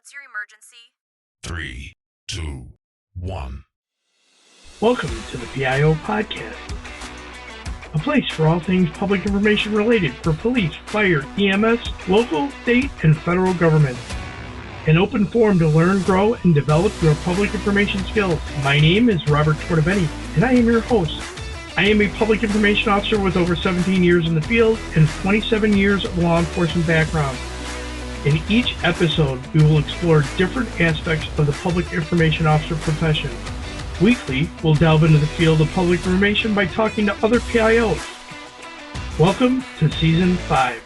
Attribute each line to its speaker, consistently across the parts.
Speaker 1: What's your emergency?
Speaker 2: 3, 2, 1.
Speaker 3: Welcome to the PIO Podcast, a place for all things public information related for police, fire, EMS, local, state, and federal government. An open forum to learn, grow, and develop your public information skills. My name is Robert Tortabeni, and I am your host. I am a public information officer with over 17 years in the field and 27 years of law enforcement background. In each episode, we will explore different aspects of the public information officer profession. Weekly, we'll delve into the field of public information by talking to other PIOs. Welcome to Season 5.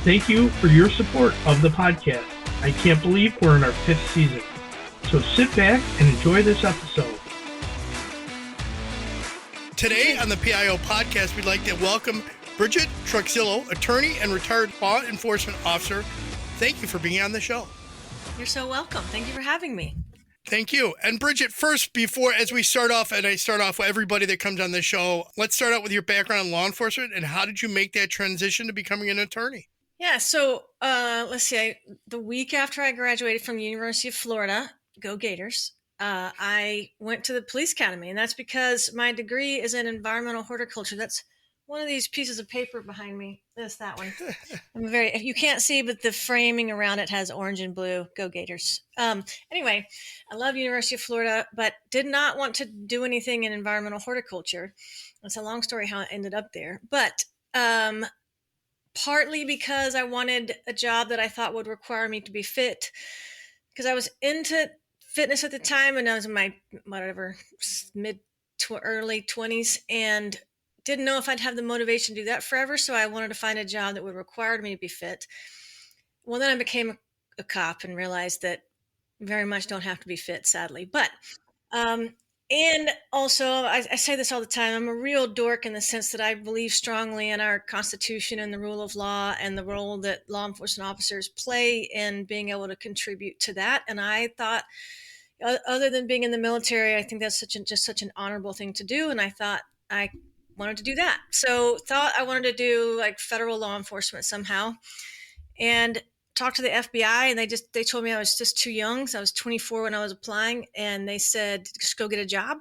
Speaker 3: Thank you for your support of the podcast. I can't believe we're in our 5th season. So sit back and enjoy this episode.
Speaker 4: Today on the PIO Podcast, we'd like to welcome Bridget Truxillo, attorney and retired law enforcement officer. Thank you for being on the show.
Speaker 5: You're so welcome. Thank you for having me.
Speaker 4: Thank you. And Bridget, first, as we start off, and I start off with everybody that comes on the show, let's start out with your background in law enforcement and how did you make that transition to becoming an attorney?
Speaker 5: Yeah, so let's see. The week after I graduated from the University of Florida, go Gators, I went to the police academy, and that's because my degree is in environmental horticulture. That's one of these pieces of paper behind me. That's that one. You can't see, but the framing around it has orange and blue. Go Gators. Anyway, I love University of Florida, but did not want to do anything in environmental horticulture. It's a long story how I ended up there, but partly because I wanted a job that I thought would require me to be fit, because I was into fitness at the time, and I was in my early 20s, and didn't know if I'd have the motivation to do that forever. So I wanted to find a job that would require me to be fit. Well, then I became a cop and realized that very much don't have to be fit, sadly. But, and also I say this all the time, I'm a real dork in the sense that I believe strongly in our Constitution and the rule of law and the role that law enforcement officers play in being able to contribute to that. And I thought, other than being in the military, I think that's just such an honorable thing to do. And I thought I wanted to do that. So thought I wanted to do like federal law enforcement somehow, and talked to the FBI, and they told me I was just too young. So I was 24 when I was applying, and they said, just go get a job.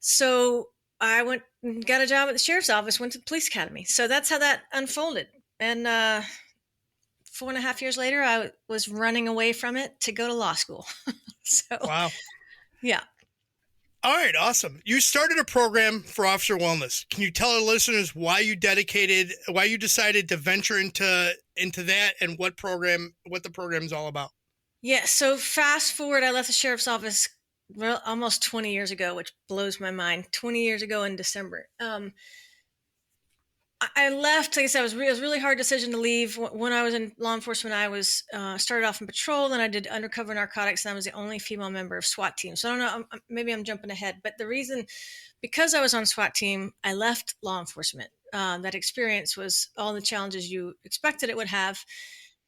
Speaker 5: So I went and got a job at the sheriff's office, went to the police academy. So that's how that unfolded. And 4.5 years later, I was running away from it to go to law school. So,
Speaker 4: wow.
Speaker 5: Yeah.
Speaker 4: All right, awesome. You started a program for officer wellness. Can you tell our listeners why you decided to venture into that, and what the program is all about?
Speaker 5: Yeah. So fast forward, I left the sheriff's office almost 20 years ago, which blows my mind. 20 years ago in December. I left. Like I said, it was a really hard decision to leave. When I was in law enforcement, I was started off in patrol, then I did undercover narcotics, and I was the only female member of SWAT team. So I don't know, maybe I'm jumping ahead, but the reason, because I was on SWAT team, I left law enforcement. That experience was all the challenges you expected it would have.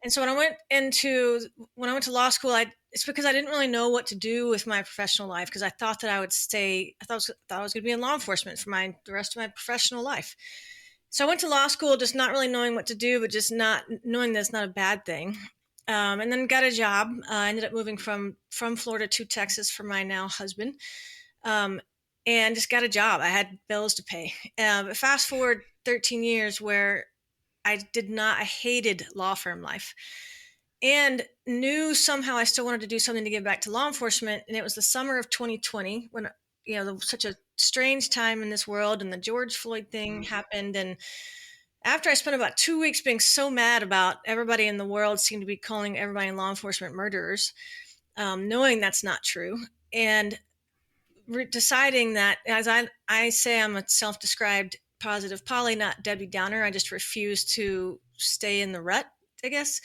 Speaker 5: And so when I went to law school, it's because I didn't really know what to do with my professional life, because I thought that I would stay. I thought I was going to be in law enforcement for the rest of my professional life. So I went to law school just not really knowing what to do, but just not knowing that's not a bad thing. And then got a job. I ended up moving from Florida to Texas for my now husband, and just got a job. I had bills to pay. But fast forward 13 years where I hated law firm life, and knew somehow I still wanted to do something to give back to law enforcement. And it was the summer of 2020 when, there was such a strange time in this world, and the George Floyd thing happened. And after I spent about 2 weeks being so mad about everybody in the world seemed to be calling everybody in law enforcement murderers, knowing that's not true, and deciding that, as I say, I'm a self-described positive Polly, not Debbie Downer. I just refuse to stay in the rut, I guess.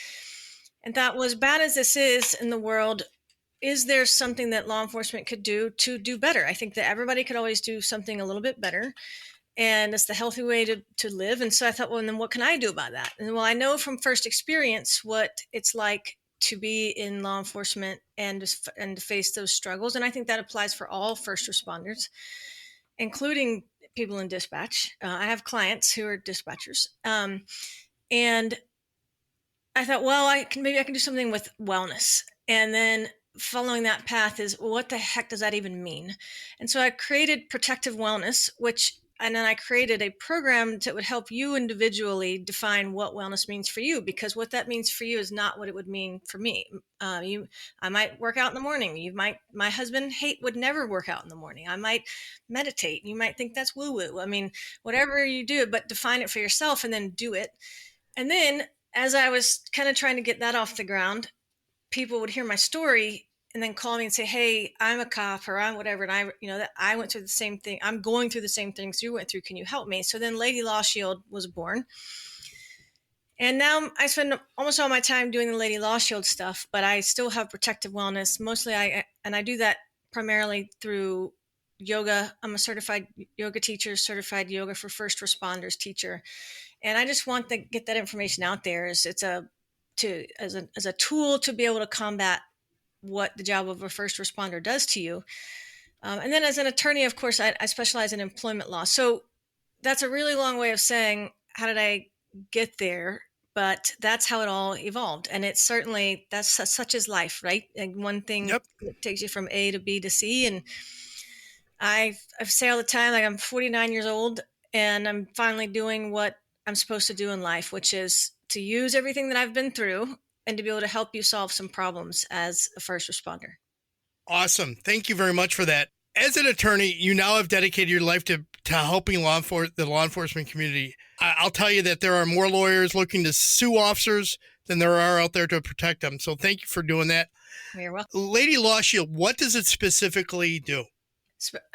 Speaker 5: And thought, well, as bad as this is in the world, is there something that law enforcement could do to do better? I think that everybody could always do something a little bit better, and it's the healthy way to live. And so I thought, well, and then what can I do about that? And well, I know from first experience what it's like to be in law enforcement and to face those struggles. And I think that applies for all first responders, including people in dispatch. I have clients who are dispatchers. And I thought, well, maybe I can do something with wellness. And then following that path is, well, what the heck does that even mean? And so I created Protective Wellness, and then I created a program that would help you individually define what wellness means for you, because what that means for you is not what it would mean for me. I might work out in the morning. My husband would never work out in the morning. I might meditate. You might think that's woo woo. I mean, whatever you do, but define it for yourself and then do it. And then as I was kind of trying to get that off the ground, people would hear my story and then call me and say, hey, I'm a cop or I'm whatever. And that I went through the same thing. I'm going through the same things you went through. Can you help me? So then Lady Law Shield was born. And now I spend almost all my time doing the Lady Law Shield stuff, but I still have Protective Wellness. Mostly I do that primarily through yoga. I'm a certified yoga teacher, certified yoga for first responders teacher. And I just want to get that information out there as a tool to be able to combat what the job of a first responder does to you. And then as an attorney, of course, I specialize in employment law. So that's a really long way of saying, how did I get there? But that's how it all evolved. And it's certainly, such is life, right? And one thing takes you from A to B to C. And I say all the time, like I'm 49 years old and I'm finally doing what I'm supposed to do in life, which is to use everything that I've been through and to be able to help you solve some problems as a first responder.
Speaker 4: Awesome. Thank you very much for that. As an attorney, you now have dedicated your life to helping the law enforcement community. I'll tell you that there are more lawyers looking to sue officers than there are out there to protect them. So thank you for doing that.
Speaker 5: You're welcome.
Speaker 4: Lady Law Shield, what does it specifically do?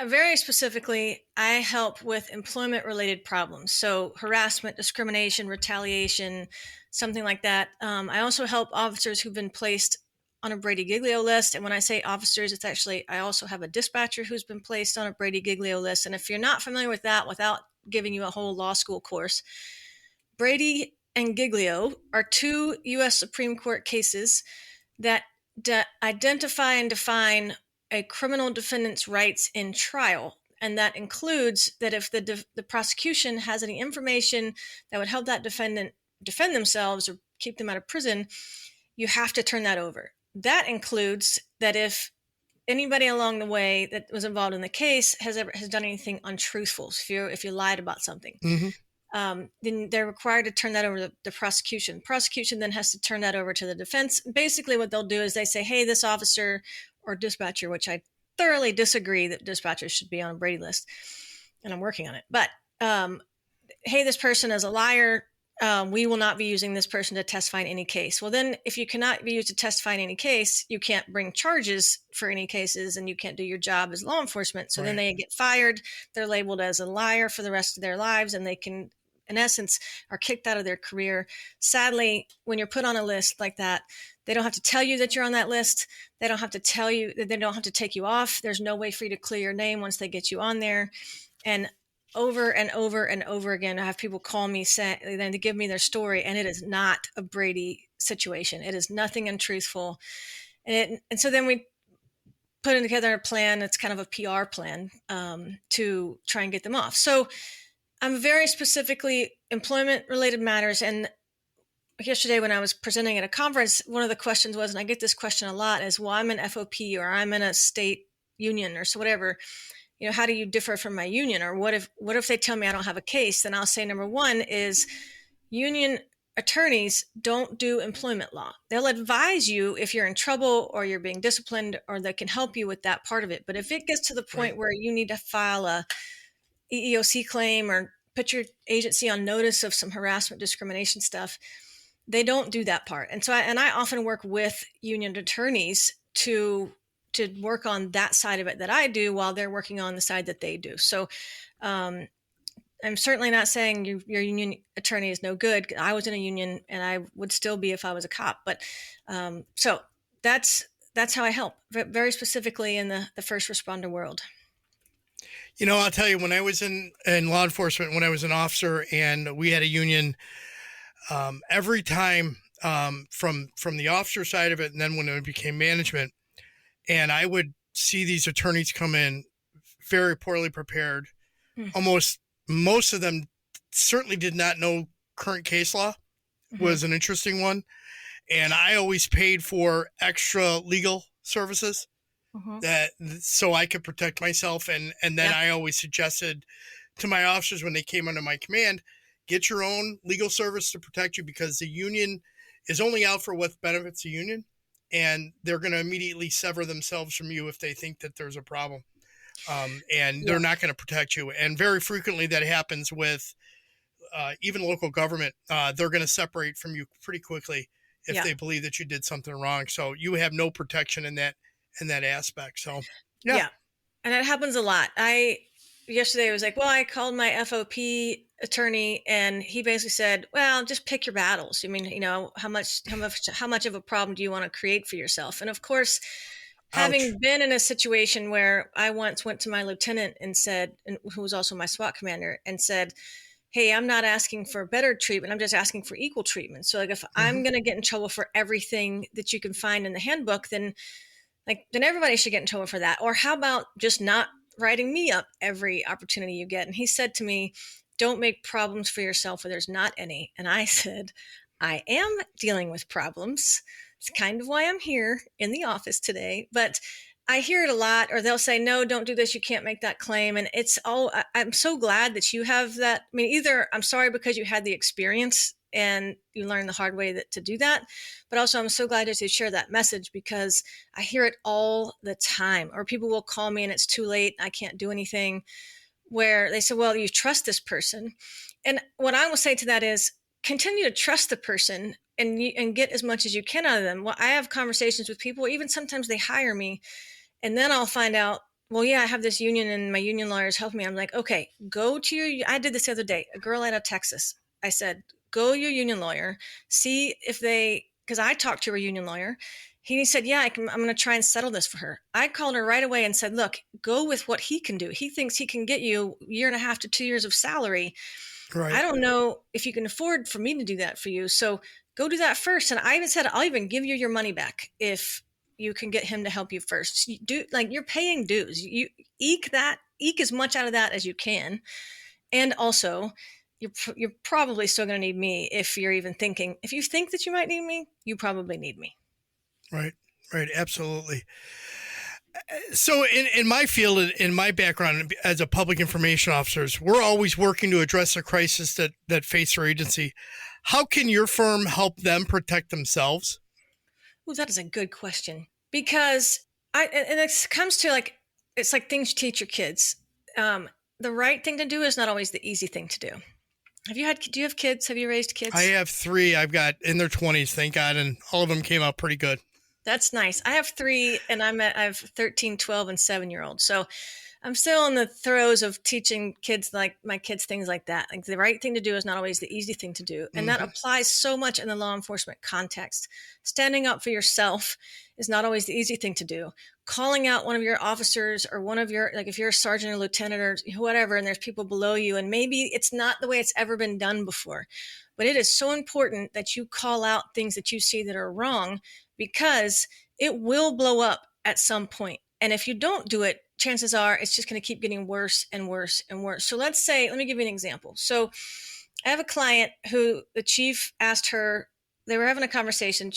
Speaker 5: Very specifically, I help with employment-related problems. So harassment, discrimination, retaliation, something like that. I also help officers who've been placed on a Brady-Giglio list. And when I say officers, it's actually, I also have a dispatcher who's been placed on a Brady-Giglio list. And if you're not familiar with that, without giving you a whole law school course, Brady and Giglio are two U.S. Supreme Court cases that identify and define a criminal defendant's rights in trial. And that includes that if the prosecution has any information that would help that defendant defend themselves or keep them out of prison, you have to turn that over. That includes that if anybody along the way that was involved in the case has done anything untruthful, if you lied about something, then they're required to turn that over to the prosecution. Prosecution then has to turn that over to the defense. Basically what they'll do is they say, hey, this officer or dispatcher, which I thoroughly disagree that dispatchers should be on a Brady list, and I'm working on it. But hey, this person is a liar. We will not be using this person to testify in any case. Well, then if you cannot be used to testify in any case, you can't bring charges for any cases and you can't do your job as law enforcement. So then they get fired. They're labeled as a liar for the rest of their lives, and they can, in essence, are kicked out of their career. Sadly, when you're put on a list like that, they don't have to tell you that you're on that list. They don't have to tell you that they don't have to take you off. There's no way for you to clear your name once they get you on there. And over and over and over again, I have people call me then to give me their story, and it is not a Brady situation. It is nothing untruthful. And so then we put together a plan. It's kind of a PR plan to try and get them off. So I'm very specifically employment-related matters. And yesterday when I was presenting at a conference, one of the questions was, and I get this question a lot, is, well, I'm an FOP or I'm in a state union or so whatever. How do you differ from my union? Or what if they tell me I don't have a case? Then I'll say, number one is union attorneys don't do employment law. They'll advise you if you're in trouble or you're being disciplined, or they can help you with that part of it. But if it gets to the point where you need to file a EEOC claim or put your agency on notice of some harassment, discrimination stuff, they don't do that part. And so I often work with union attorneys to work on that side of it that I do while they're working on the side that they do. So I'm certainly not saying your union attorney is no good. I was in a union and I would still be if I was a cop. But so that's how I help, very specifically in the first responder world.
Speaker 4: I'll tell you, when I was in law enforcement, when I was an officer and we had a union, every time from the officer side of it, and then when it became management, and I would see these attorneys come in very poorly prepared. Almost most of them certainly did not know current case law was an interesting one. and I always paid for extra legal services
Speaker 5: Mhm.
Speaker 4: that so I could protect myself. And then
Speaker 5: Yeah.
Speaker 4: I always suggested to my officers when they came under my command, get your own legal service to protect you, because the union is only out for what benefits the union, and they're going to immediately sever themselves from you if they think that there's a problem. And
Speaker 5: Yeah.
Speaker 4: they're not going to protect you. And very frequently that happens with even local government. They're going to separate from you pretty quickly if
Speaker 5: Yeah.
Speaker 4: they believe that you did something wrong. So you have no protection in that aspect. So yeah.
Speaker 5: Yeah. And that happens a lot. Yesterday was like, well, I called my FOP attorney and he basically said, well, just pick your battles. I mean, how much of a problem do you want to create for yourself? And of course,
Speaker 4: Ouch.
Speaker 5: having been in a situation where I once went to my lieutenant and said, and who was also my SWAT commander, and said, hey, I'm not asking for better treatment. I'm just asking for equal treatment. So like if I'm going to get in trouble for everything that you can find in the handbook, then everybody should get in trouble for that. Or how about just not writing me up every opportunity you get? And he said to me, don't make problems for yourself where there's not any. And I said, I am dealing with problems. It's kind of why I'm here in the office today. But I hear it a lot, or they'll say, no, don't do this. You can't make that claim. And I'm so glad that you have that. I mean, either I'm sorry because you had the experience and you learned the hard way to do that. But also, I'm so glad that you share that message, because I hear it all the time. Or people will call me and it's too late. I can't do anything. Where they say, well, you trust this person. And what I will say to that is continue to trust the person and get as much as you can out of them. Well, I have conversations with people, even sometimes they hire me, and then I'll find out, well, yeah, I have this union and my union lawyers help me. I'm like, okay, I did this the other day, a girl out of Texas. I said, go to your union lawyer, see if because I talked to her union lawyer. He said, yeah, I'm going to try and settle this for her. I called her right away and said, look, go with what he can do. He thinks he can get you 1.5 to 2 years of salary.
Speaker 4: Right.
Speaker 5: I don't know if you can afford for me to do that for you. So go do that first. And I even said, I'll even give you your money back if you can get him to help you first. You're paying dues. You eke as much out of that as you can. And also, you're probably still going to need me if you think that you might need me, you probably need me.
Speaker 4: Right. Right. Absolutely. So in my field, in my background as a public information officers, we're always working to address the crisis that face our agency. How can your firm help them protect themselves?
Speaker 5: Well, that is a good question, because it comes to it's like things you teach your kids. The right thing to do is not always the easy thing to do. Do you have kids? Have you raised kids?
Speaker 4: I have 3. I've got in their 20s, thank God, and all of them came out pretty good.
Speaker 5: That's nice. I have 3, and I have 13, 12, and 7-year-olds. So I'm still in the throes of teaching kids, like my kids, things like that. Like the right thing to do is not always the easy thing to do. And that applies so much in the law enforcement context. Standing up for yourself is not always the easy thing to do. Calling out one of your officers or one of your, like if you're a sergeant or lieutenant or whatever, and there's people below you, and maybe it's not the way it's ever been done before. But it is so important that you call out things that you see that are wrong, because it will blow up at some point. And if you don't do it, chances are it's just going to keep getting worse and worse and worse. So let me give you an example. So I have a client who the chief asked her, they were having a conversation.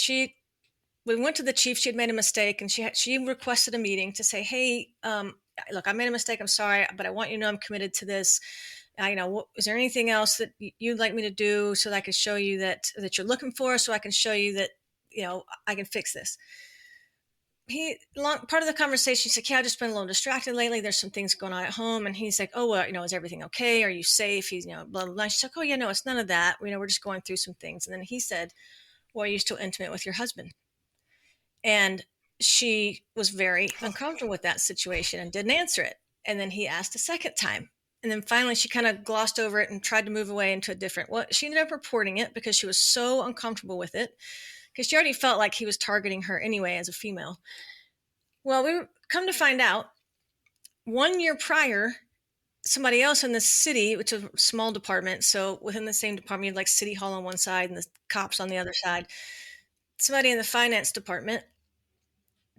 Speaker 5: We went to the chief, she had made a mistake, and she requested a meeting to say, hey, look, I made a mistake. I'm sorry, but I want you to know I'm committed to this. Is there anything else that you'd like me to do so that I can show you that you're looking for, so I can show you that, I can fix this. Part of the conversation, he's like, yeah, I've just been a little distracted lately. There's some things going on at home. And he's like, oh, well, is everything okay? Are you safe? He's, blah, blah, blah. She's like, oh, yeah, no, it's none of that. We're just going through some things. And then he said, well, are you still intimate with your husband? And she was very uncomfortable with that situation and didn't answer it. And then he asked a second time. And then finally, she kind of glossed over it and tried to move away into she ended up reporting it because she was so uncomfortable with it, because she already felt like he was targeting her anyway as a female. Well, we come to find out 1 year prior, somebody else in the city, which is a small department, so within the same department, you had like City Hall on one side and the cops on the other side. Somebody in the finance department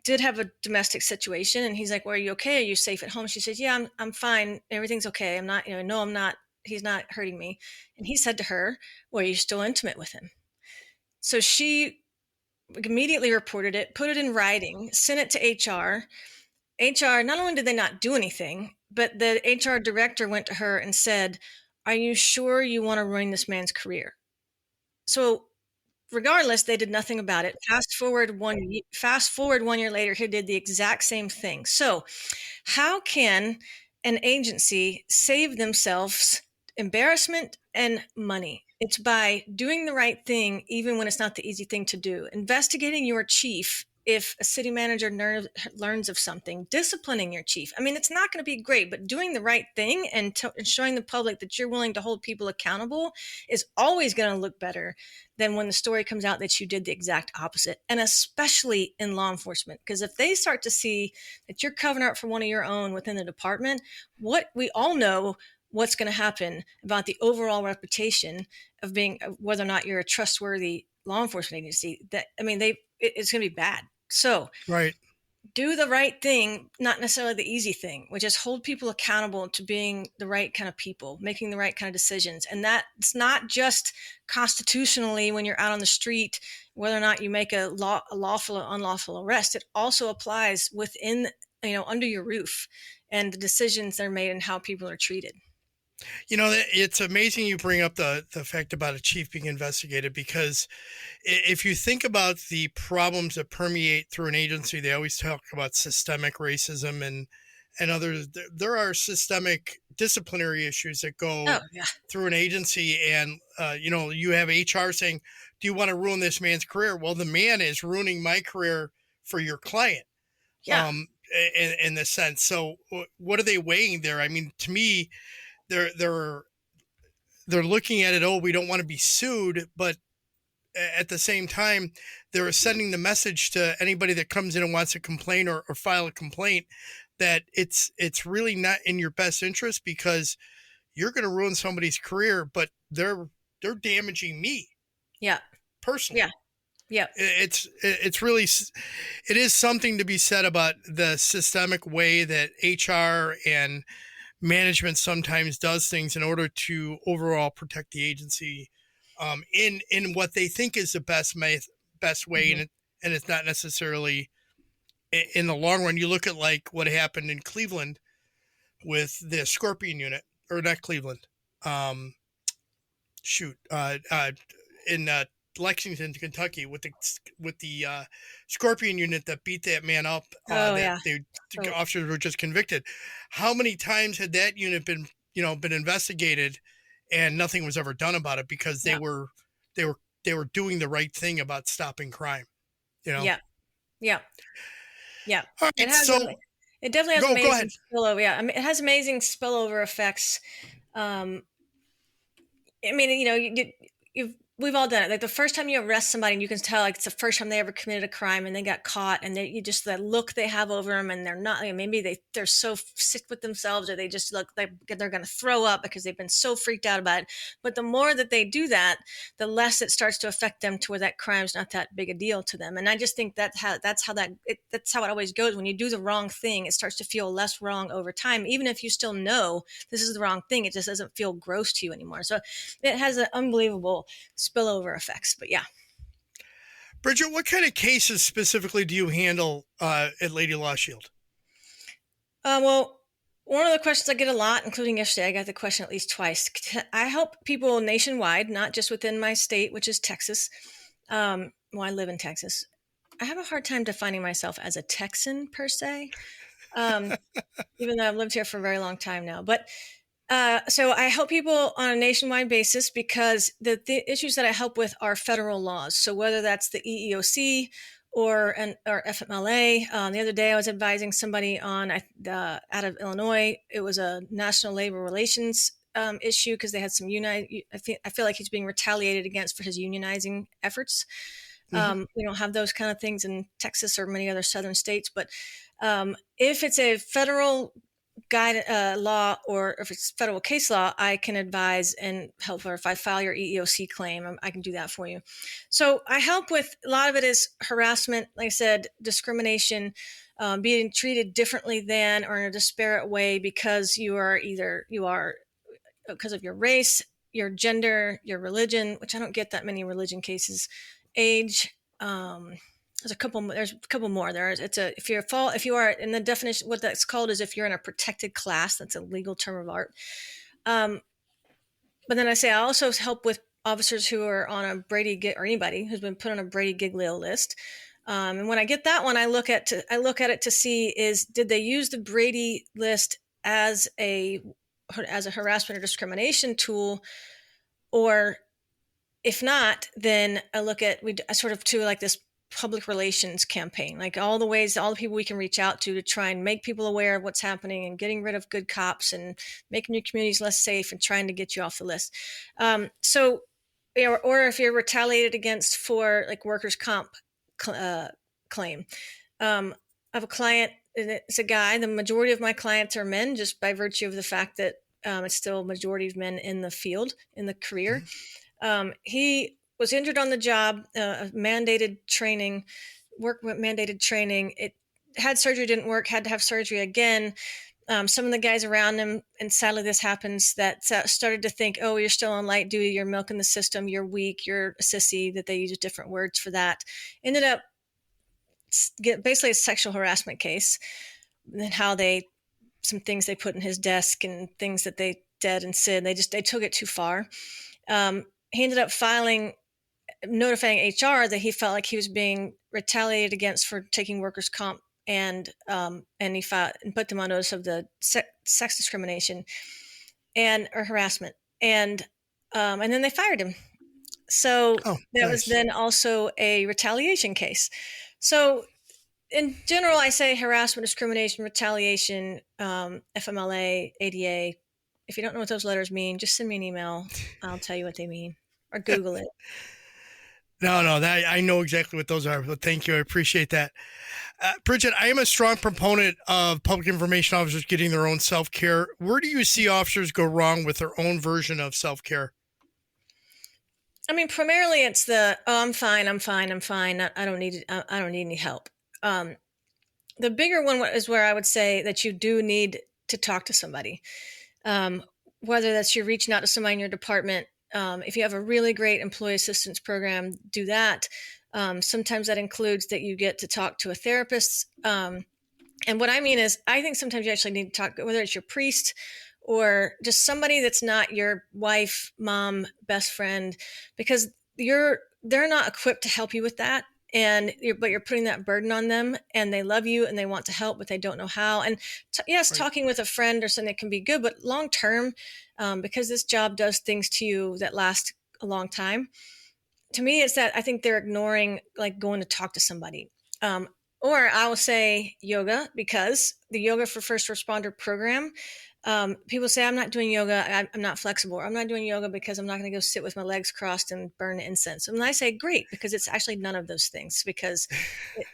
Speaker 5: did have a domestic situation, and he's like, well, are you okay? Are you safe at home? She says, yeah, I'm fine. Everything's okay. I'm not, no, I'm not. He's not hurting me. And he said to her, well, are you still intimate with him? So she immediately reported it, put it in writing, sent it to HR. HR, not only did they not do anything, but the HR director went to her and said, "Are you sure you want to ruin this man's career?" So regardless, they did nothing about it. Fast forward 1 year later, he did the exact same thing. So how can an agency save themselves embarrassment and money? It's by doing the right thing, even when it's not the easy thing to do. Investigating your chief if a city manager learns of something, disciplining your chief. I mean, it's not going to be great, but doing the right thing and showing the public that you're willing to hold people accountable is always going to look better than when the story comes out that you did the exact opposite. And especially in law enforcement, because if they start to see that you're covering up for one of your own within the department, what we all know what's going to happen about the overall reputation of being, whether or not you're a trustworthy law enforcement agency. That, I mean, it's going to be bad. So
Speaker 4: Right.
Speaker 5: do the right thing, not necessarily the easy thing, which is hold people accountable to being the right kind of people, making the right kind of decisions. And that's not just constitutionally when you're out on the street, whether or not you make a lawful or unlawful arrest. It also applies within, under your roof, and the decisions that are made and how people are treated.
Speaker 4: It's amazing you bring up the fact about a chief being investigated, because if you think about the problems that permeate through an agency, they always talk about systemic racism and others. There are systemic disciplinary issues that go through an agency, and you have HR saying, "Do you want to ruin this man's career?" Well, the man is ruining my career for your client.
Speaker 5: Yeah.
Speaker 4: In the sense. So what are they weighing there? I mean, to me, they're looking at it. Oh, we don't want to be sued, but at the same time, they're sending the message to anybody that comes in and wants to complain or file a complaint that it's really not in your best interest, because you're going to ruin somebody's career, but they're damaging me.
Speaker 5: Yeah.
Speaker 4: Personally.
Speaker 5: Yeah. Yeah.
Speaker 4: It's really, it is something to be said about the systemic way that HR and management sometimes does things in order to overall protect the agency, in what they think is the best way,
Speaker 5: Mm-hmm.
Speaker 4: and it's not necessarily in the long run. You look at like what happened in Cleveland with the Scorpion unit, or not Cleveland, um, in Lexington, Kentucky, with the Scorpion unit that beat that man up.
Speaker 5: Oh,
Speaker 4: That
Speaker 5: yeah.
Speaker 4: the
Speaker 5: Oh.
Speaker 4: officers were just convicted. How many times had that unit been investigated, and nothing was ever done about it, because they
Speaker 5: Yeah.
Speaker 4: were doing the right thing about stopping crime.
Speaker 5: Yeah. Yeah. Yeah.
Speaker 4: All
Speaker 5: It
Speaker 4: right,
Speaker 5: has,
Speaker 4: so
Speaker 5: it definitely has
Speaker 4: go ahead.
Speaker 5: amazing spillover. Yeah. I mean, it has amazing spillover effects. Um, I mean, we've all done it. Like the first time you arrest somebody, and you can tell like it's the first time they ever committed a crime, and they got caught, and you just, that look they have over them, and they're not, maybe they're so sick with themselves, or they just look like they're going to throw up because they've been so freaked out about it. But the more that they do that, the less it starts to affect them, to where that crime's not that big a deal to them. And I just think that's how it always goes. When you do the wrong thing, it starts to feel less wrong over time, even if you still know this is the wrong thing. It just doesn't feel gross to you anymore. So it has an unbelievable spillover effects. But yeah.
Speaker 4: Bridget, what kind of cases specifically do you handle at Lady Law Shield?
Speaker 5: Well, one of the questions I get a lot, including yesterday, I got the question at least twice. I help people nationwide, not just within my state, which is Texas. Well, I live in Texas. I have a hard time defining myself as a Texan per se, even though I've lived here for a very long time now. But so I help people on a nationwide basis, because the issues that I help with are federal laws. So whether that's the EEOC or FMLA. The other day I was advising somebody on out of Illinois. It was a national labor relations issue, because they had some I feel like he's being retaliated against for his unionizing efforts.
Speaker 4: Mm-hmm.
Speaker 5: We don't have those kind of things in Texas or many other southern states, but if it's a federal law, or if it's federal case law, I can advise and help. Or if I file your EEOC claim, I can do that for you. So I help with, a lot of it is harassment, like I said, discrimination, being treated differently than, or in a disparate way, because you are because of your race, your gender, your religion, which I don't get that many religion cases, age, there's a couple more. If you are in the definition, what that's called is if you're in a protected class. That's a legal term of art. But then I also help with officers who are on a Brady gig, or anybody who's been put on a Brady Giglio list. And when I get that one, I look at it to see did they use the Brady list as a harassment or discrimination tool, or if not, then I look at I sort of do like this public relations campaign, like all the people we can reach out to try and make people aware of what's happening and getting rid of good cops and making your communities less safe and trying to get you off the list. Or if you're retaliated against for like workers' comp claim. I have a client, it's a guy. The majority of my clients are men, just by virtue of the fact that it's still a majority of men in the field, in the career. He was injured on the job, mandated training. It had surgery, didn't work, had to have surgery again. Some of the guys around him, and sadly this happens, that started to think, oh, you're still on light duty, you're milking the system, you're weak, you're a sissy, that they use different words for that. Ended up basically a sexual harassment case, and some things they put in his desk and things that they did and said, they took it too far. He ended up notifying HR that he felt like he was being retaliated against for taking workers' comp, and he filed and put them on notice of the sex discrimination or harassment, and then they fired him. So that was then also a retaliation case. So in general, I say harassment, discrimination, retaliation, FMLA, ADA. If you don't know what those letters mean, just send me an email. I'll tell you what they mean, or Google it.
Speaker 4: No, I know exactly what those are. But thank you. I appreciate that. Bridget, I am a strong proponent of public information officers getting their own self-care. Where do you see officers go wrong with their own version of self-care?
Speaker 5: I mean, primarily it's I'm fine. I don't need any help. The bigger one is where I would say that you do need to talk to somebody. Whether that's you're reaching out to somebody in your department. If you have a really great employee assistance program, do that. Sometimes that includes that you get to talk to a therapist. And what I mean is, I think sometimes you actually need to talk, whether it's your priest or just somebody that's not your wife, mom, best friend, because they're not equipped to help you with that. But you're putting that burden on them, and they love you and they want to help, but they don't know how. And right. Talking with a friend or something can be good, but long term, because this job does things to you that last a long time. To me, it's that I think they're ignoring like going to talk to somebody. Or I will say yoga, because the Yoga for First Responder program, people say, I'm not doing yoga, I'm not flexible. I'm not doing yoga because I'm not going to go sit with my legs crossed and burn incense. And I say, great, because it's actually none of those things, because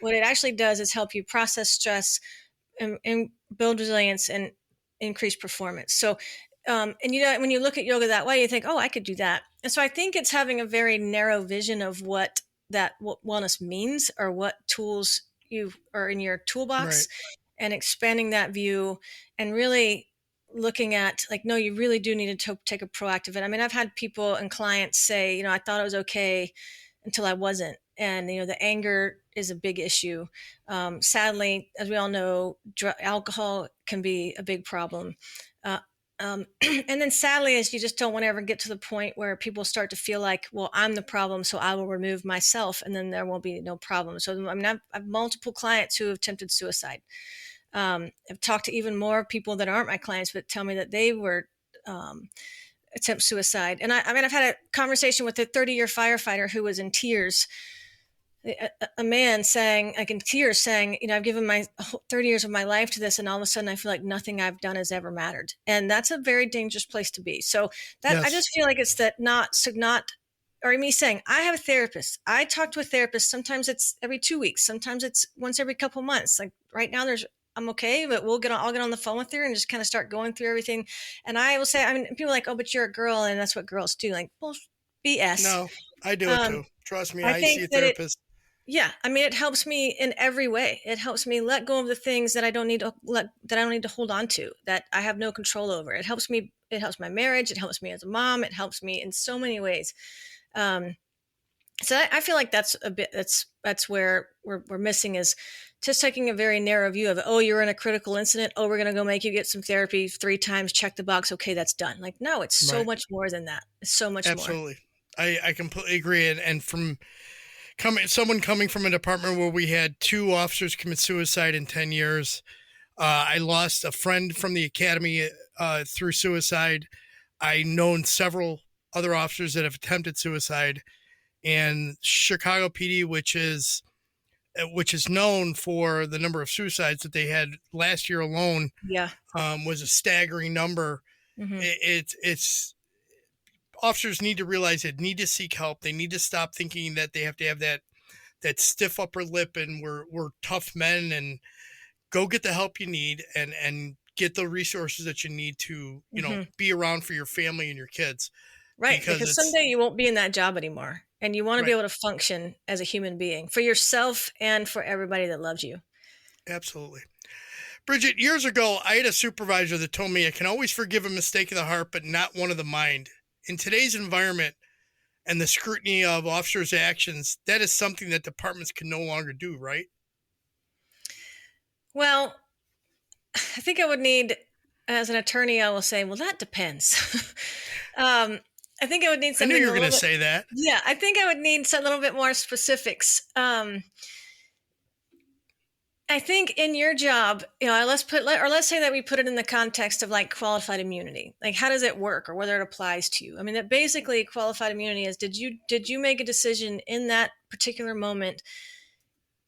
Speaker 5: what it actually does is help you process stress and build resilience and increase performance. So, and when you look at yoga that way, you think, oh, I could do that. And so I think it's having a very narrow vision of what wellness means, or what tools you are in your toolbox, right, and expanding that view and really looking at like, no, you really do need to take a proactive. And I mean, I've had people and clients say, I thought it was okay until I wasn't. And, the anger is a big issue. Sadly, as we all know, alcohol can be a big problem. And then sadly is you just don't want to ever get to the point where people start to feel like, well, I'm the problem, so I will remove myself, and then there won't be no problem. So I mean, I've multiple clients who have attempted suicide. I've talked to even more people that aren't my clients, but tell me that they were attempt suicide. And I've had a conversation with a 30-year firefighter who was in tears. A man saying, like in tears, saying, I've given my 30 years of my life to this, and all of a sudden I feel like nothing I've done has ever mattered. And that's a very dangerous place to be. So that yes. I just feel like it's that or me saying, I have a therapist. I talk to a therapist. Sometimes it's every 2 weeks. Sometimes it's once every couple months. Like right now I'm okay, but I'll get on the phone with her and just kind of start going through everything. And I will say, people are like, oh, but you're a girl and that's what girls do. Like, well, BS.
Speaker 4: No, I do it too. Trust me. I see a therapist.
Speaker 5: Yeah, I mean, it helps me in every way. It helps me let go of the things that I don't need to hold on to, that I have no control over. It helps me. It helps my marriage. It helps me as a mom. It helps me in so many ways. So I feel like that's a bit, that's where we're missing, is just taking a very narrow view of, oh, you're in a critical incident. Oh, we're going to go make you get some therapy 3 times, check the box. Okay, that's done. Like, no, it's so
Speaker 4: Right.
Speaker 5: much more than that. It's so much more.
Speaker 4: Absolutely. I completely agree. And from someone coming from a department where we had 2 officers commit suicide in 10 years, I lost a friend from the academy through suicide. I known several other officers that have attempted suicide, and Chicago PD, which is known for the number of suicides that they had last year alone,
Speaker 5: Yeah.
Speaker 4: was a staggering number.
Speaker 5: Mm-hmm.
Speaker 4: It's officers need to realize it, need to seek help. They need to stop thinking that they have to have that stiff upper lip and we're tough men, and go get the help you need and get the resources that you need to, be around for your family and your kids.
Speaker 5: Right. Because someday you won't be in that job anymore. And you want to be able to function as a human being for yourself and for everybody that loves you.
Speaker 4: Absolutely. Bridget, years ago, I had a supervisor that told me I can always forgive a mistake of the heart, but not one of the mind. In today's environment and the scrutiny of officers' actions, that is something that departments can no longer do, right?
Speaker 5: Well, I think I would need, as an attorney, I will say, well, that depends. I think I would need something.
Speaker 4: I knew you were going to say that.
Speaker 5: Yeah, I think I would need a little bit more specifics. I think in your job, let's say that we put it in the context of like qualified immunity. Like, how does it work, or whether it applies to you? I mean, that basically qualified immunity is, did you make a decision in that particular moment,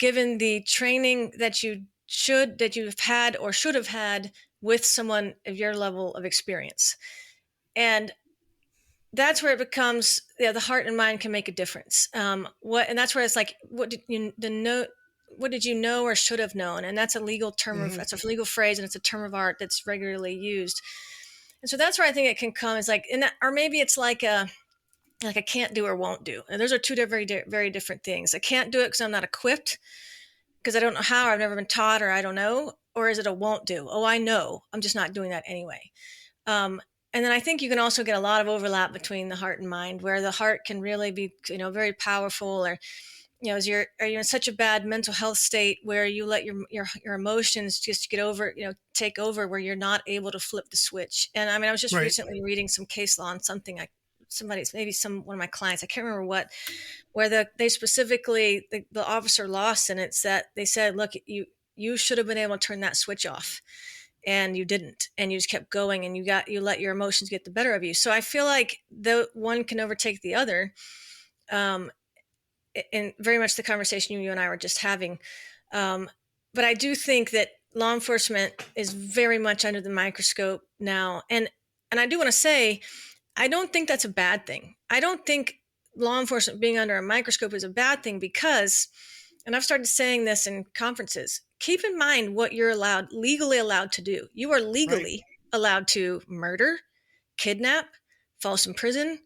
Speaker 5: given the training that you've had or should have had with someone of your level of experience? And that's where it becomes, the heart and mind can make a difference. And that's where it's like, what did you know or should have known? And that's a legal term, that's a legal phrase, and it's a term of art that's regularly used. And so that's where I think it can come, is like, or maybe it's like a can't do or won't do. And those are 2 very, very different things. I can't do it because I'm not equipped, because I don't know how, I've never been taught, or I don't know. Or is it a won't do? Oh, I know, I'm just not doing that anyway. And then I think you can also get a lot of overlap between the heart and mind, where the heart can really be, very powerful, or, are you in such a bad mental health state where you let your emotions just take over, where you're not able to flip the switch. And I mean, I was just recently reading some case law on something, one of my clients, I can't remember what, where they specifically, the officer lost, and it's that they said, look, you should have been able to turn that switch off, and you didn't, and you just kept going, and you let your emotions get the better of you. So I feel like the one can overtake the other. And very much the conversation you and I were just having. But I do think that law enforcement is very much under the microscope now. And I do want to say, I don't think that's a bad thing. I don't think law enforcement being under a microscope is a bad thing, because, and I've started saying this in conferences, keep in mind what you're legally allowed to do. You are legally allowed to murder, kidnap, false imprison,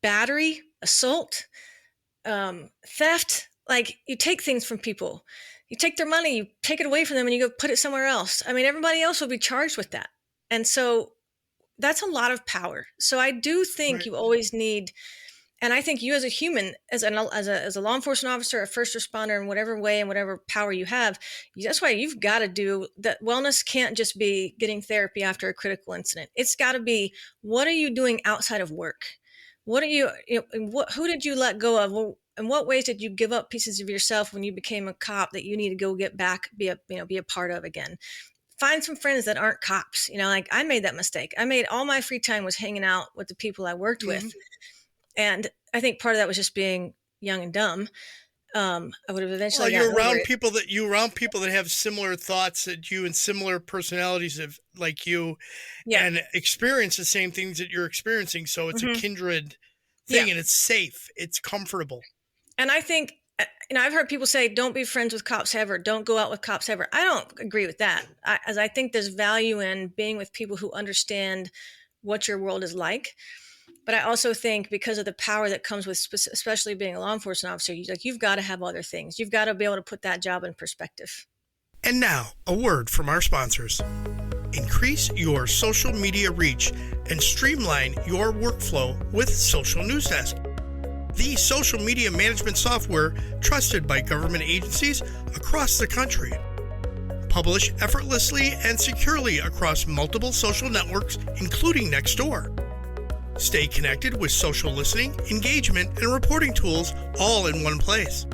Speaker 5: battery, assault, theft. Like, you take things from people, you take their money, you take it away from them, and you go put it somewhere else. I mean, everybody else will be charged with that. And so that's a lot of power. So I do think you always need, and I think you as a human, as a law enforcement officer, a first responder, in whatever way and whatever power you have, that's why you've got to do that. Wellness can't just be getting therapy after a critical incident. It's got to be, what are you doing outside of work? What are who did you let go of? In what ways did you give up pieces of yourself when you became a cop that you need to go get back, be a part of again? Find some friends that aren't cops. Like, I made that mistake. All my free time was hanging out with the people I worked with. And I think part of that was just being young and dumb. I would have eventually.
Speaker 4: Well, you're around people that have similar thoughts that you, and similar personalities like you, and experience the same things that you're experiencing. So it's a kindred thing, and it's safe. It's comfortable. And
Speaker 5: I think, I've heard people say, don't be friends with cops ever. Don't go out with cops ever. I don't agree with that. I think there's value in being with people who understand what your world is like. But I also think, because of the power that comes with, especially being a law enforcement officer, you've got to have other things. You've got to be able to put that job in perspective.
Speaker 4: And now, a word from our sponsors. Increase your social media reach and streamline your workflow with Social News Desk. the social media management software trusted by government agencies across the country. Publish effortlessly and securely across multiple social networks, including Nextdoor. Stay connected with social listening, engagement, and reporting tools all in one place.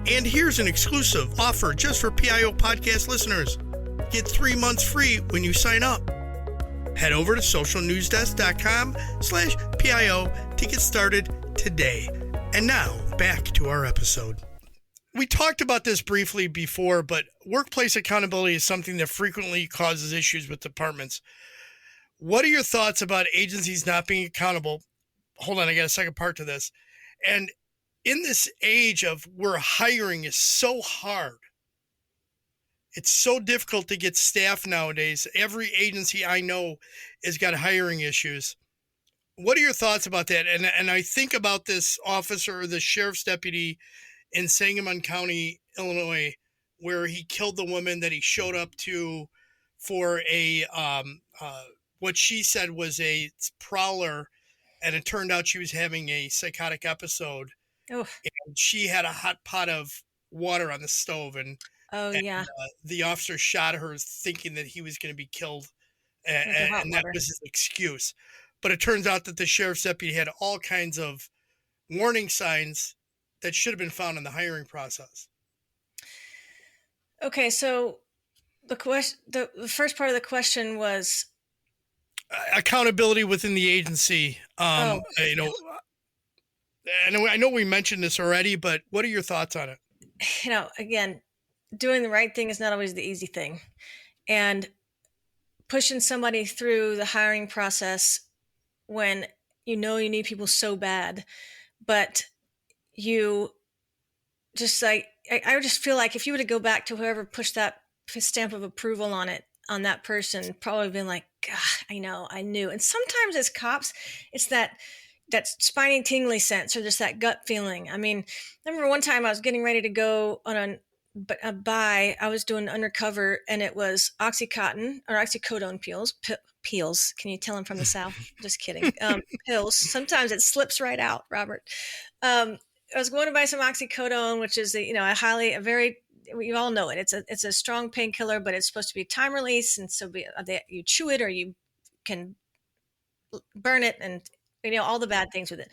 Speaker 4: And here's an exclusive offer just for PIO podcast listeners. Get 3 months free when you sign up. Head over to socialnewsdesk.com/PIO to get started today. And now, back to our episode. We talked about this briefly before, but workplace accountability is something that frequently causes issues with departments. What are your thoughts about agencies not being accountable? Hold on, I got a second part to this. And in this age of where hiring is so hard, it's so difficult to get staff nowadays. Every agency I know has got hiring issues. What are your thoughts about that? And I think about this officer, the sheriff's deputy in Sangamon County, Illinois, where he killed the woman that he showed up to for a what she said was a prowler, and it turned out she was having a psychotic episode.
Speaker 5: Oh,
Speaker 4: And she had a hot pot of water on the stove, and
Speaker 5: yeah.
Speaker 4: the officer shot her thinking that he was going to be killed,
Speaker 5: With the hot
Speaker 4: and that
Speaker 5: water.
Speaker 4: was his excuse. But it turns out that the sheriff's deputy had all kinds of warning signs that should have been found in the hiring process.
Speaker 5: Okay, so the first part of the question was,
Speaker 4: Accountability within the agency. And I know we mentioned this already, but what are your thoughts on it?
Speaker 5: again, doing the right thing is not always the easy thing. And pushing somebody through the hiring process when you need people so bad, but you just like, I just feel like if you were to go back to whoever pushed that stamp of approval on that person, probably been like, God, I knew. And sometimes as cops, it's that spiny tingly sense or just that gut feeling. I mean, I remember one time I was getting ready to go on a buy. I was doing undercover, and it was Oxycontin or oxycodone peels. Can you tell I'm from the South? Just kidding. Pills. Sometimes it slips right out, Robert. I was going to buy some oxycodone, which is you all know it. It's a strong painkiller, but it's supposed to be time release, and so you chew it or you can burn it, and all the bad things with it.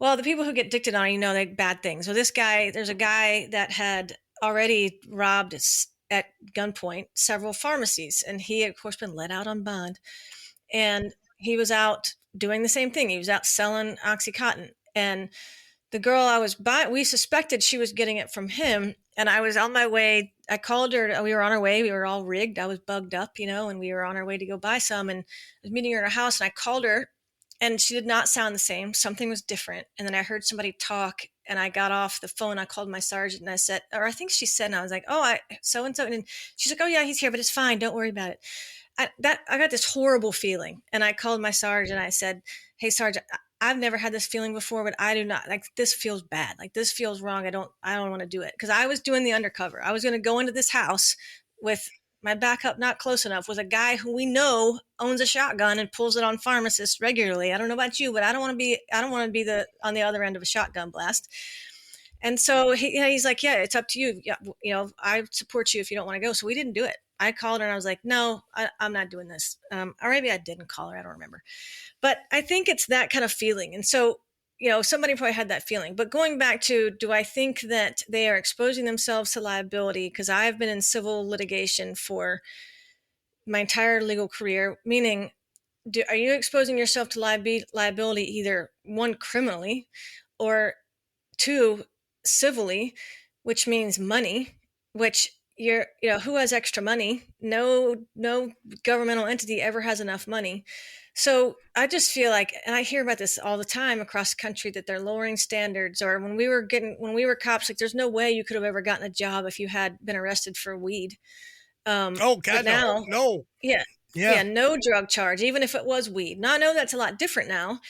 Speaker 5: Well, the people who get addicted on it, they bad things. So there's a guy that had already robbed at gunpoint several pharmacies, and he had, of course, been let out on bond, and he was out doing the same thing. He was out selling Oxycontin, and the girl I was buying, we suspected she was getting it from him. And I was on my way. I called her. We were on our way. We were all rigged. I was bugged up, and we were on our way to go buy some. And I was meeting her in her house, and I called her, and she did not sound the same. Something was different. And then I heard somebody talk, and I got off the phone. I called my sergeant, and I said, or I think she said, and I was like, oh, so-and-so. And she's like, oh, yeah, he's here, but it's fine. Don't worry about it. I got this horrible feeling. And I called my sergeant, and I said, hey, Sergeant, I've never had this feeling before, but I do not this feels bad. This feels wrong. I don't want to do it. Cause I was doing the undercover. I was going to go into this house with my backup not close enough, with a guy who we know owns a shotgun and pulls it on pharmacists regularly. I don't know about you, but I don't want to be on the other end of a shotgun blast. And so he's like, yeah, it's up to you. Yeah, I support you if you don't want to go. So we didn't do it. I called her and I was like, no, I'm not doing this. Or maybe I didn't call her. I don't remember. But I think it's that kind of feeling. And so, somebody probably had that feeling. But going back to, do I think that they are exposing themselves to liability? Because I've been in civil litigation for my entire legal career, meaning, are you exposing yourself to liability either, one, criminally, or two, civilly, which means money, which who has extra money? No governmental entity ever has enough money. So I just feel like, and I hear about this all the time across the country, that they're lowering standards. Or when we were cops, like, there's no way you could have ever gotten a job if you had been arrested for weed.
Speaker 4: Oh God,
Speaker 5: now,
Speaker 4: no.
Speaker 5: Yeah, no drug charge, even if it was weed. Now I know that's a lot different now,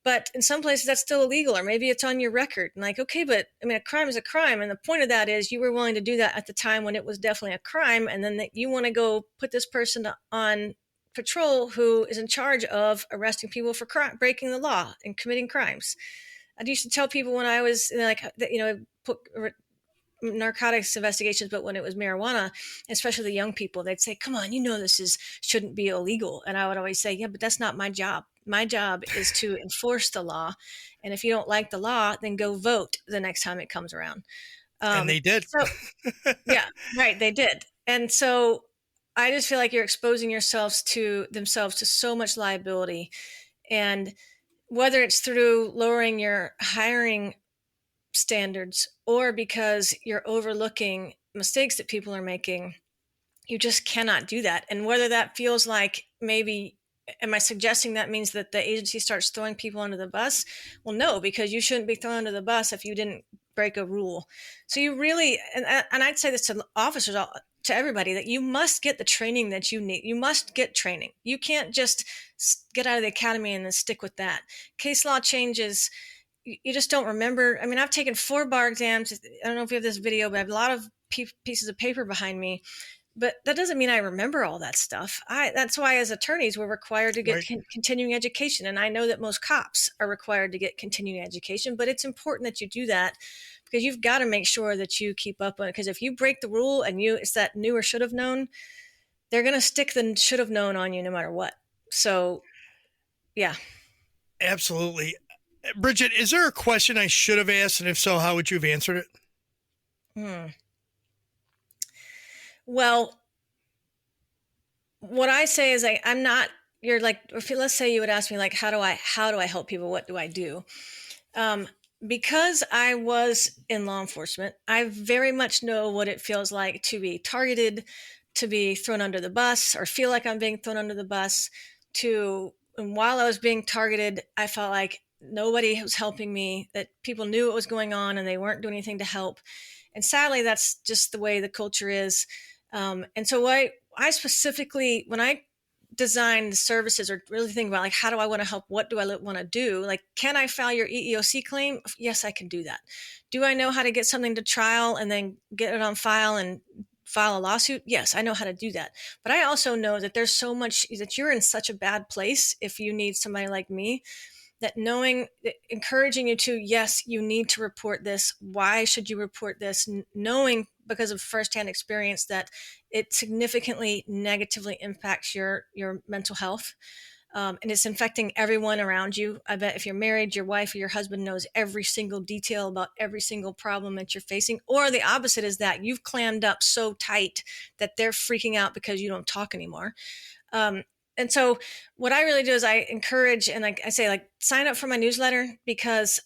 Speaker 5: but in some places that's still illegal, or maybe it's on your record. And like, okay, but I mean, a crime is a crime. And the point of that is you were willing to do that at the time when it was definitely a crime. And then you want to go put this person on patrol who is in charge of arresting people for breaking the law and committing crimes. used to tell people when I was like, put narcotics investigations, but when it was marijuana, especially the young people, they'd say, come on, this shouldn't be illegal. And I would always say, yeah, but that's not my job. My job is to enforce the law. And if you don't like the law, then go vote the next time it comes around.
Speaker 4: And they did.
Speaker 5: So, yeah, right. They did. And so I just feel like you're exposing yourselves to so much liability. And whether it's through lowering your hiring standards or because you're overlooking mistakes that people are making, you just cannot do that. And whether that feels like maybe, am I suggesting that means that the agency starts throwing people under the bus? Well, no, because you shouldn't be thrown under the bus if you didn't break a rule. So you really, and I'd say this to officers, to everybody, that you must get the training that you need. You must get training. You can't just get out of the academy and then stick with that. Case law changes. You just don't remember. I mean, I've taken 4 bar exams. I don't know if you have this video, but I have a lot of pieces of paper behind me. But that doesn't mean I remember all that stuff. That's why as attorneys, we're required to get continuing education. And I know that most cops are required to get continuing education, but it's important that you do that because you've got to make sure that you keep up on it. Because if you break the rule and it's that knew or should have known, they're going to stick the should have known on you no matter what. So, yeah.
Speaker 4: Absolutely. Bridget, is there a question I should have asked? And if so, how would you have answered it?
Speaker 5: Well, what I say is I'm not, you're like, let's say you would ask me like, how do I help people? What do I do? Because I was in law enforcement, I very much know what it feels like to be targeted, to be thrown under the bus or feel like I'm being thrown under the bus and while I was being targeted, I felt like nobody was helping me, that people knew what was going on and they weren't doing anything to help. And sadly, that's just the way the culture is. And so I specifically, when I design the services or really think about like, how do I want to help? What do I want to do? Like, can I file your EEOC claim? Yes, I can do that. Do I know how to get something to trial and then get it on file and file a lawsuit? Yes, I know how to do that. But I also know that there's so much that you're in such a bad place if you need somebody like me, that encouraging you to, yes, you need to report this. Why should you report this? Knowing because of firsthand experience that it significantly negatively impacts your mental health. And it's infecting everyone around you. I bet if you're married, your wife or your husband knows every single detail about every single problem that you're facing. Or the opposite is that you've clammed up so tight that they're freaking out because you don't talk anymore. And so what I really do is I encourage, and I say, like, sign up for my newsletter, because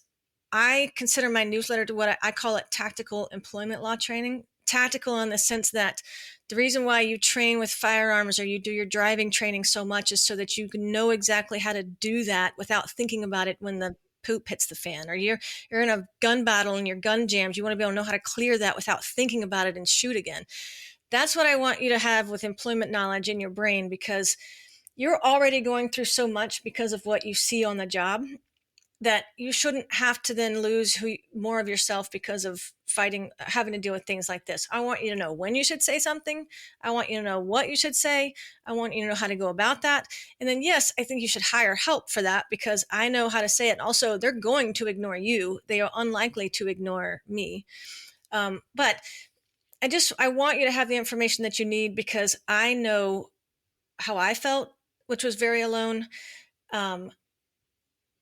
Speaker 5: I consider my newsletter to what I call it tactical employment law training. Tactical in the sense that the reason why you train with firearms or you do your driving training so much is so that you can know exactly how to do that without thinking about it when the poop hits the fan, or you're in a gun battle and your gun jams. You want to be able to know how to clear that without thinking about it and shoot again. That's what I want you to have with employment knowledge in your brain, because you're already going through so much because of what you see on the job, that you shouldn't have to then lose more of yourself because of having to deal with things like this. I want you to know when you should say something. I want you to know what you should say. I want you to know how to go about that. And then, yes, I think you should hire help for that, because I know how to say it. And also, they're going to ignore you. They are unlikely to ignore me. But I want you to have the information that you need, because I know how I felt, which was very alone.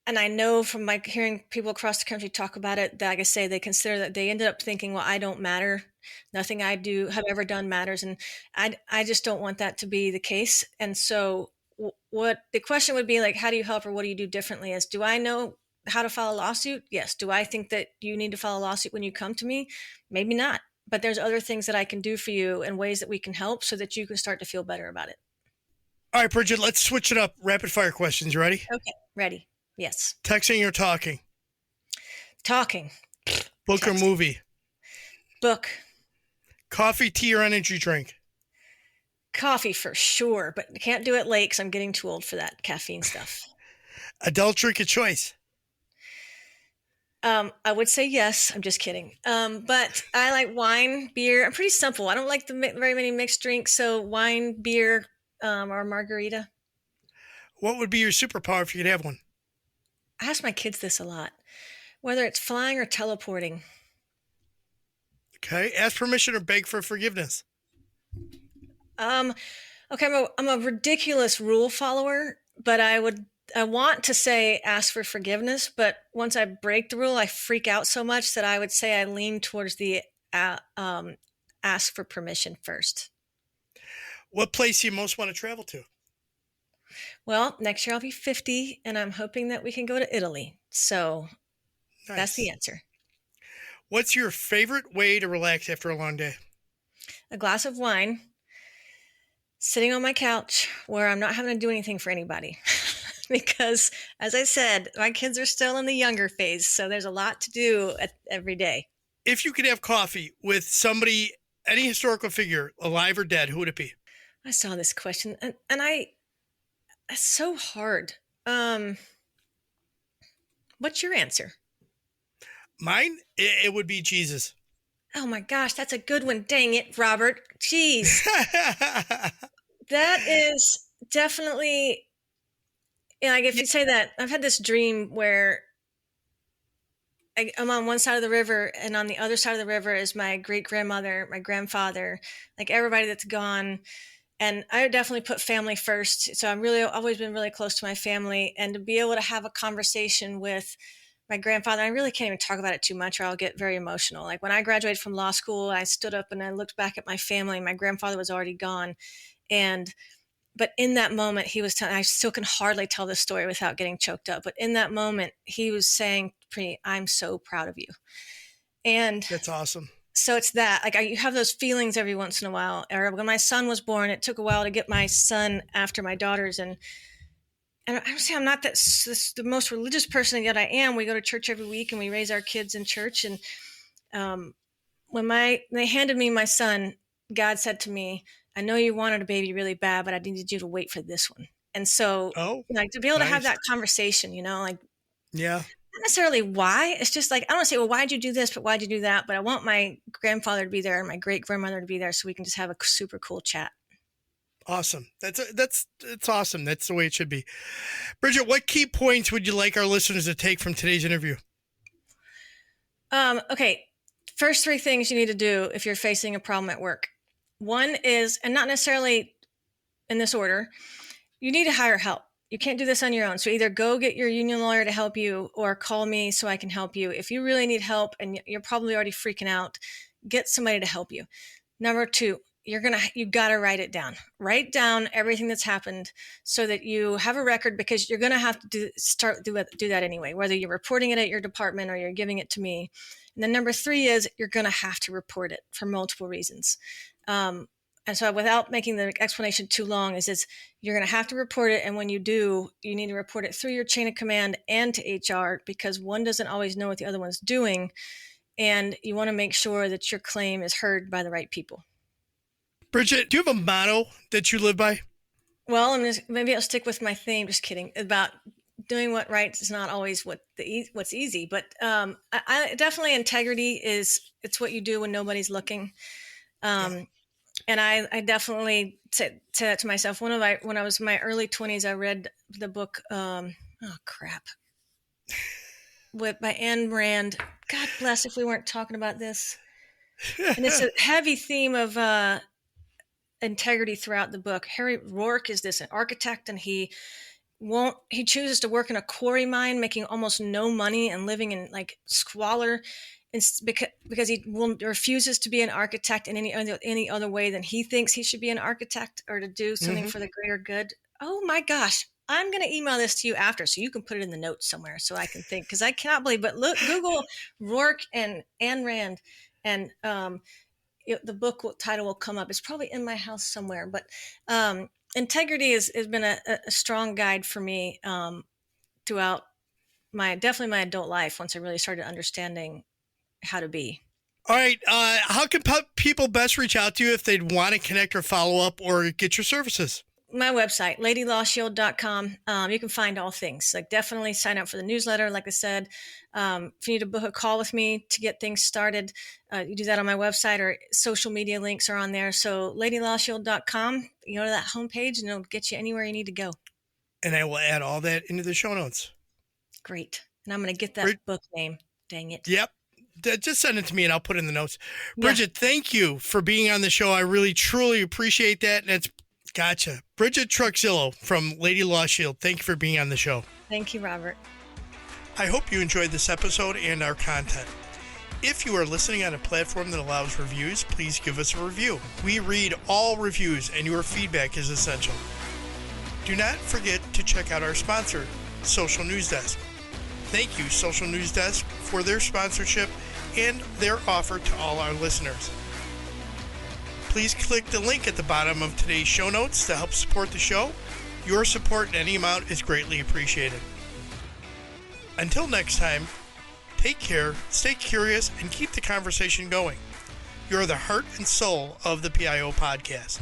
Speaker 5: And I know from hearing people across the country talk about it, that, like I say, they consider that they ended up thinking, well, I don't matter. Nothing I have ever done matters. And I just don't want that to be the case. And so what the question would be, like, how do you help, or what do you do differently, is, do I know how to file a lawsuit? Yes. Do I think that you need to file a lawsuit when you come to me? Maybe not. But there's other things that I can do for you and ways that we can help so that you can start to feel better about it.
Speaker 4: All right, Bridget, let's switch it up. Rapid fire questions. You ready?
Speaker 5: Okay. Ready. Yes.
Speaker 4: Texting or talking?
Speaker 5: Talking.
Speaker 4: Book
Speaker 5: Texting.
Speaker 4: or movie?
Speaker 5: Book.
Speaker 4: Coffee, tea, or energy drink?
Speaker 5: Coffee for sure, but I can't do it late because I'm getting too old for that caffeine stuff.
Speaker 4: Adult drink of choice?
Speaker 5: I would say yes. I'm just kidding. But I like wine, beer. I'm pretty simple. I don't like very many mixed drinks. So wine, beer, or margarita.
Speaker 4: What would be your superpower if you could have one?
Speaker 5: I ask my kids this a lot. Whether it's flying or teleporting.
Speaker 4: Okay. Ask permission or beg for forgiveness.
Speaker 5: Okay, I'm a ridiculous rule follower, but I want to say ask for forgiveness, but once I break the rule, I freak out so much that I would say I lean towards the uh, um, ask for permission first.
Speaker 4: What place do you most want to travel to?
Speaker 5: Well, next year I'll be 50, and I'm hoping that we can go to Italy. So that's the
Speaker 4: Nice.
Speaker 5: answer.
Speaker 4: What's your favorite way to relax after a long day?
Speaker 5: A glass of wine, sitting on my couch where I'm not having to do anything for anybody. Because, as I said, my kids are still in the younger phase, so there's a lot to do every day.
Speaker 4: If you could have coffee with somebody, any historical figure, alive or dead, who would it be?
Speaker 5: I saw this question, and it's so hard. What's your answer?
Speaker 4: Mine, it would be Jesus.
Speaker 5: Oh my gosh, that's a good one. Dang it, Robert. Jeez. That is definitely, like if you say that, I've had this dream where I'm on one side of the river, and on the other side of the river is my great grandmother, my grandfather, like everybody that's gone. And I definitely put family first. So I'm really always been really close to my family, and to be able to have a conversation with my grandfather, I really can't even talk about it too much or I'll get very emotional. Like when I graduated from law school, I stood up and I looked back at my family. My grandfather was already gone. But in that moment, he was telling, I still can hardly tell this story without getting choked up. But in that moment, he was saying to me, I'm so proud of you. And
Speaker 4: That's awesome.
Speaker 5: so it's that, like, you have those feelings every once in a while. Or when my son was born, it took a while to get my son after my daughters. And I would say I'm not the most religious person, yet I am. We go to church every week and we raise our kids in church. And when they handed me my son, God said to me, I know you wanted a baby really bad, but I needed you to wait for this one. And so, like, to be able to have that conversation, like,
Speaker 4: yeah,
Speaker 5: not necessarily why. It's just like, I don't want to say, well, why'd you do this, but why'd you do that? But I want my grandfather to be there and my great grandmother to be there so we can just have a super cool chat.
Speaker 4: Awesome. That's awesome. That's the way it should be. Bridget, what key points would you like our listeners to take from today's interview?
Speaker 5: Okay. First three things you need to do if you're facing a problem at work. One is, and not necessarily in this order, you need to hire help. You can't do this on your own. So either go get your union lawyer to help you or call me so I can help you. If you really need help and you're probably already freaking out, get somebody to help you. Number two, you got to write it down. Write down everything that's happened so that you have a record, because you're going to have to do that anyway, whether you're reporting it at your department or you're giving it to me. And then number three is you're going to have to report it for multiple reasons. And so without making the explanation too long, is you're going to have to report it. And when you do, you need to report it through your chain of command and to HR, because one doesn't always know what the other one's doing. And you want to make sure that your claim is heard by the right people.
Speaker 4: Bridget, do you have a motto that you live by?
Speaker 5: Well, maybe I'll stick with my theme. Just kidding. About doing what right is not always what's easy, but I definitely integrity it's what you do when nobody's looking. And I definitely said that to myself. When I was in my early 20s, I read the book, by Ayn Rand. God bless if we weren't talking about this. And it's a heavy theme of integrity throughout the book. Harry Rourke is an architect, and he chooses to work in a quarry mine, making almost no money and living in like squalor. Because he refuses to be an architect in any other way than he thinks he should be an architect, or to do something for the greater good. Oh my gosh. I'm going to email this to you after so you can put it in the notes somewhere so I can think, because I cannot believe, but look, Google Rourke and Ayn Rand, and the book title will come up. It's probably in my house somewhere, but integrity has been a strong guide for me throughout definitely my adult life, once I really started understanding how to be.
Speaker 4: All right. How can people best reach out to you if they'd want to connect or follow up or get your services?
Speaker 5: My website, ladylawshield.com. You can find all things. Like, definitely sign up for the newsletter. Like I said, if you need to book a call with me to get things started, you do that on my website, or social media links are on there. So ladylawshield.com, you go to that homepage and it'll get you anywhere you need to go.
Speaker 4: And I will add all that into the show notes.
Speaker 5: Great. And I'm going to get that book name. Dang it.
Speaker 4: Yep. Just send it to me and I'll put it in the notes.
Speaker 5: Yeah.
Speaker 4: Bridget, thank you for being on the show. I really, truly appreciate that. And it's gotcha. Bridget Truxillo from Lady Law Shield. Thank you for being on the show.
Speaker 5: Thank you, Robert.
Speaker 4: I hope you enjoyed this episode and our content. If you are listening on a platform that allows reviews, please give us a review. We read all reviews and your feedback is essential. Do not forget to check out our sponsor, Social News Desk. Thank you, Social News Desk, for their sponsorship and their offer to all our listeners. Please click the link at the bottom of today's show notes to help support the show. Your support in any amount is greatly appreciated. Until next time, take care, stay curious, and keep the conversation going. You're the heart and soul of the PIO podcast.